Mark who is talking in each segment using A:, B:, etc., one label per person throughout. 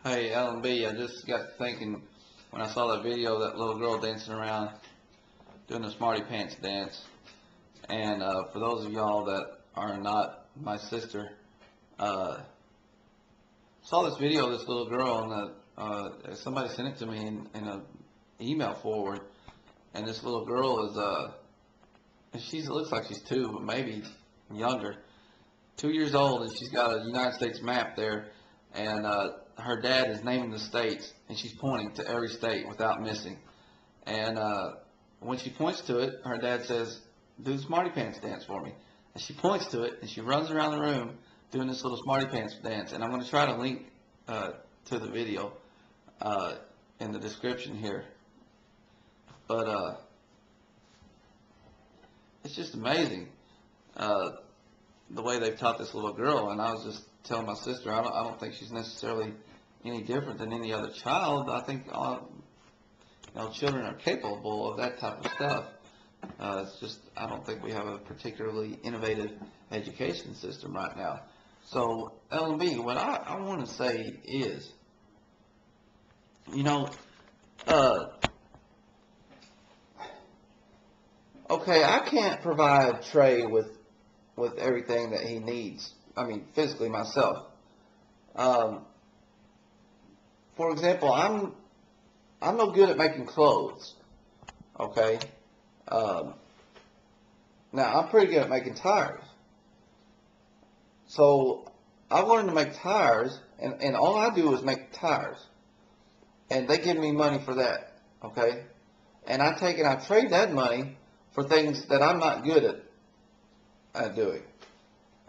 A: Hey, L&B, I just got thinking when I saw that video of that little girl dancing around doing the Smarty Pants dance. And for those of y'all that are not my sister, uh, saw this video of this little girl, and somebody sent it to me in a email forward. And this little girl is, it looks like she's 2, but maybe younger. 2 years old, and she's got a United States map there, and her dad is naming the states, and she's pointing to every state without missing. And when she points to it, her dad says, "Do the Smarty Pants dance for me." And she points to it, and she runs around the room doing this little Smarty Pants dance. And I'm going to try to link to the video in the description here. But it's just amazing. The way they've taught this little girl, and I was just telling my sister, I don't think she's necessarily any different than any other child. I think children are capable of that type of stuff. It's just I don't think we have a particularly innovative education system right now. So L&B, what I want to say is, okay, I can't provide Trey with everything that he needs. I mean, physically myself. For example, I'm no good at making clothes. Okay. Now I'm pretty good at making tires. So I've learned to make tires, and all I do is make tires, and they give me money for that. Okay. And I trade that money for things that I'm not good at doing.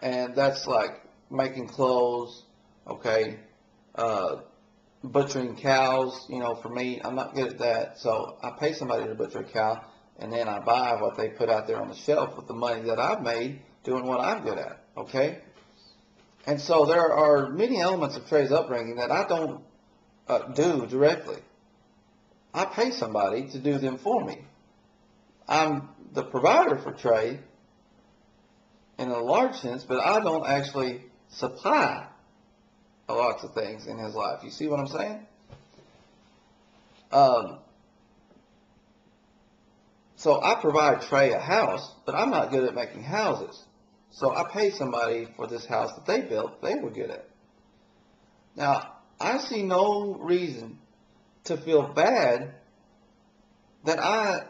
A: And that's like making clothes, okay, butchering cows, for meat. I'm not good at that. So I pay somebody to butcher a cow, and then I buy what they put out there on the shelf with the money that I've made doing what I'm good at, okay? And so there are many elements of Trey's upbringing that I don't do directly. I pay somebody to do them for me. I'm the provider for Trey in a large sense, but I don't actually supply lots of things in his life. You see what I'm saying? So I provide Trey a house, but I'm not good at making houses. So I pay somebody for this house that they built, they were good at. Now, I see no reason to feel bad that I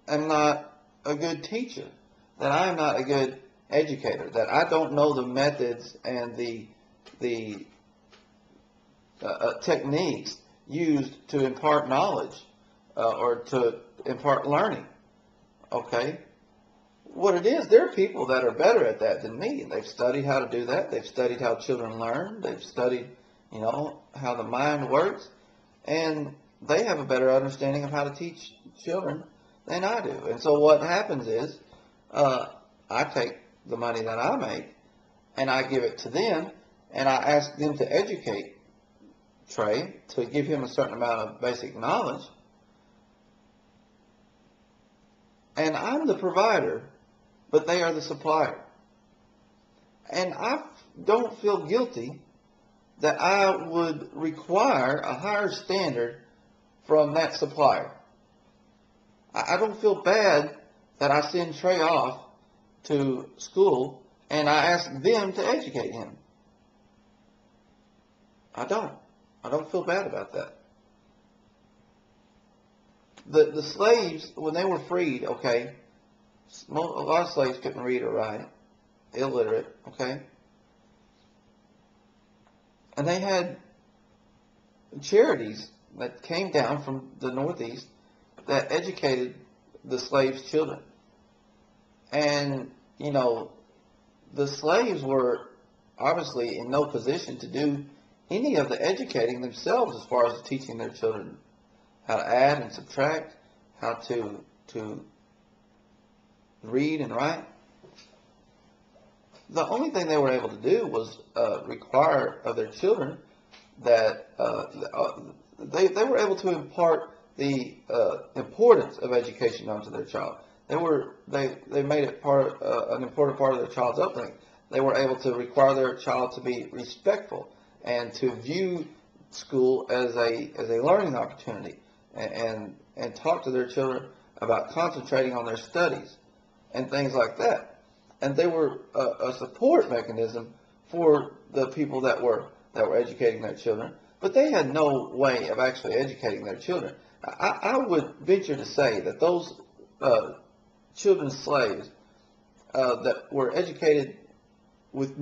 A: am not a good teacher, that I am not a good educator, that I don't know the methods and the techniques used to impart knowledge or to impart learning. Okay? What it is, there are people that are better at that than me. They've studied how to do that. They've studied how children learn. They've studied, how the mind works. And they have a better understanding of how to teach children than I do. And so what happens is I take the money that I make and I give it to them, and I ask them to educate Trey, to give him a certain amount of basic knowledge. And I'm the provider, but they are the supplier. And I don't feel guilty that I would require a higher standard from that supplier. I don't feel bad that I send Trey off to school and I ask them to educate him. I don't feel bad about that. The slaves, when they were freed, okay, a lot of slaves couldn't read or write, illiterate, okay? And they had charities that came down from the Northeast that educated the slaves' children. And, the slaves were obviously in no position to do any of the educating themselves as far as teaching their children how to add and subtract, how to read and write. The only thing they were able to do was require of their children that they were able to impart the importance of education onto their child. They made it an important part of their child's upbringing. They were able to require their child to be respectful and to view school as a learning opportunity, and talk to their children about concentrating on their studies and things like that. And they were a support mechanism for the people that were educating their children, but they had no way of actually educating their children. I would venture to say that those children slaves that were educated with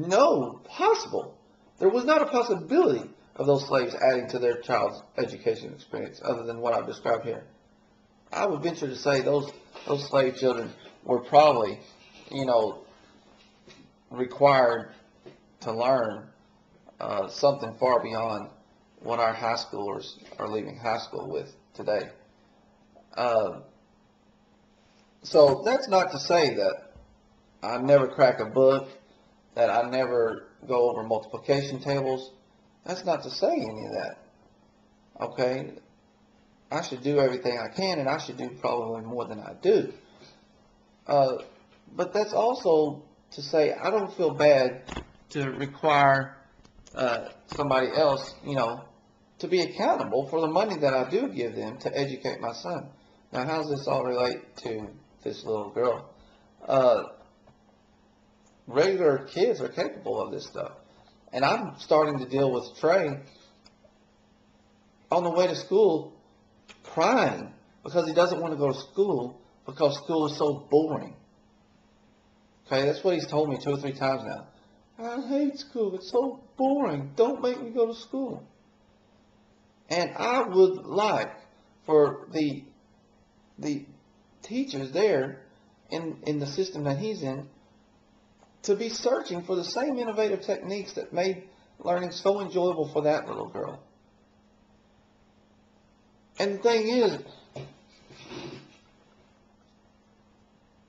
A: there was not a possibility of those slaves adding to their child's education experience other than what I've described here. I would venture to say those slave children were probably, required to learn something far beyond what our high schoolers are leaving high school with today. So that's not to say that I never crack a book, that I never go over multiplication tables. That's not to say any of that. Okay? I should do everything I can, and I should do probably more than I do. But that's also to say I don't feel bad to require somebody else, to be accountable for the money that I do give them to educate my son. Now, how does this all relate to this little girl? Regular kids are capable of this stuff. And I'm starting to deal with Trey on the way to school crying because he doesn't want to go to school because school is so boring. Okay, that's what he's told me 2 or 3 times now. I hate school. It's so boring. Don't make me go to school. And I would like for the teachers there in the system that he's in to be searching for the same innovative techniques that made learning so enjoyable for that little girl. And the thing is,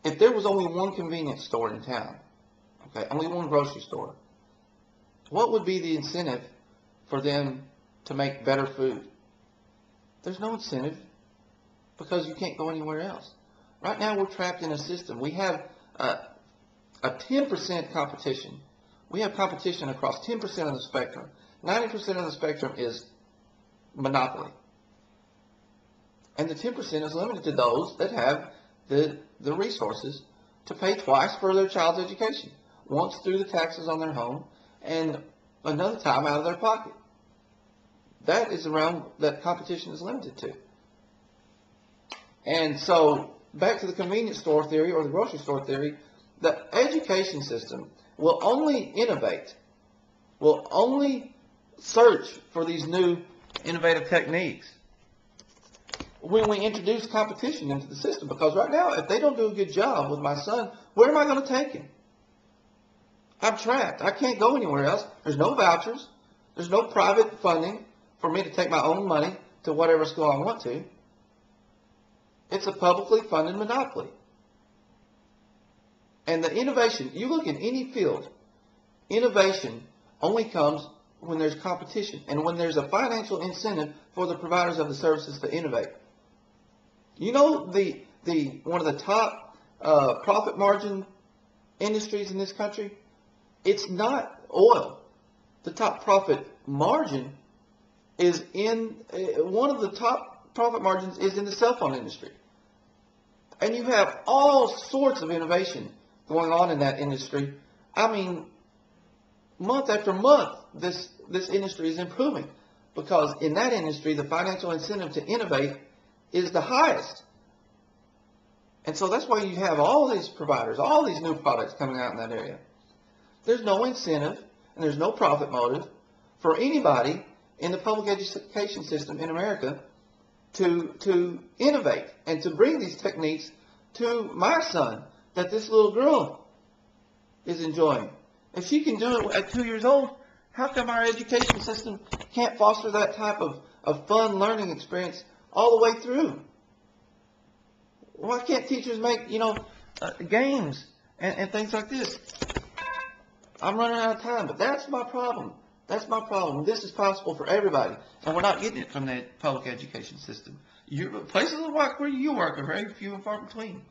A: if there was only one convenience store in town, okay, only one grocery store, what would be the incentive for them to make better food? There's no incentive because you can't go anywhere else. Right now we're trapped in a system. We have a 10% competition. We have competition across 10% of the spectrum. 90% of the spectrum is monopoly. And the 10% is limited to those that have the resources to pay twice for their child's education. Once through the taxes on their home and another time out of their pocket. That is the realm that competition is limited to. And so, back to the convenience store theory or the grocery store theory, the education system will only innovate, will only search for these new innovative techniques when we introduce competition into the system. Because right now, if they don't do a good job with my son, where am I going to take him? I'm trapped. I can't go anywhere else. There's no vouchers. There's no private funding for me to take my own money to whatever school I want to. It's a publicly funded monopoly. And the innovation, you look in any field, innovation only comes when there's competition and when there's a financial incentive for the providers of the services to innovate. You know one of the top profit margin industries in this country? It's not oil. The top profit margin is one of the top profit margins is in the cell phone industry. And you have all sorts of innovation going on in that industry. I mean, month after month, this industry is improving because in that industry, the financial incentive to innovate is the highest. And so that's why you have all these providers, all these new products coming out in that area. There's no incentive and there's no profit motive for anybody in the public education system in America to innovate and to bring these techniques to my son that this little girl is enjoying. If she can do it at 2 years old, how come our education system can't foster that type of fun learning experience all the way through? Why can't teachers make, games and things like this? I'm running out of time, but that's my problem. That's my problem. This is possible for everybody, and we're not getting it from the public education system. Places like where you work are very few and far between.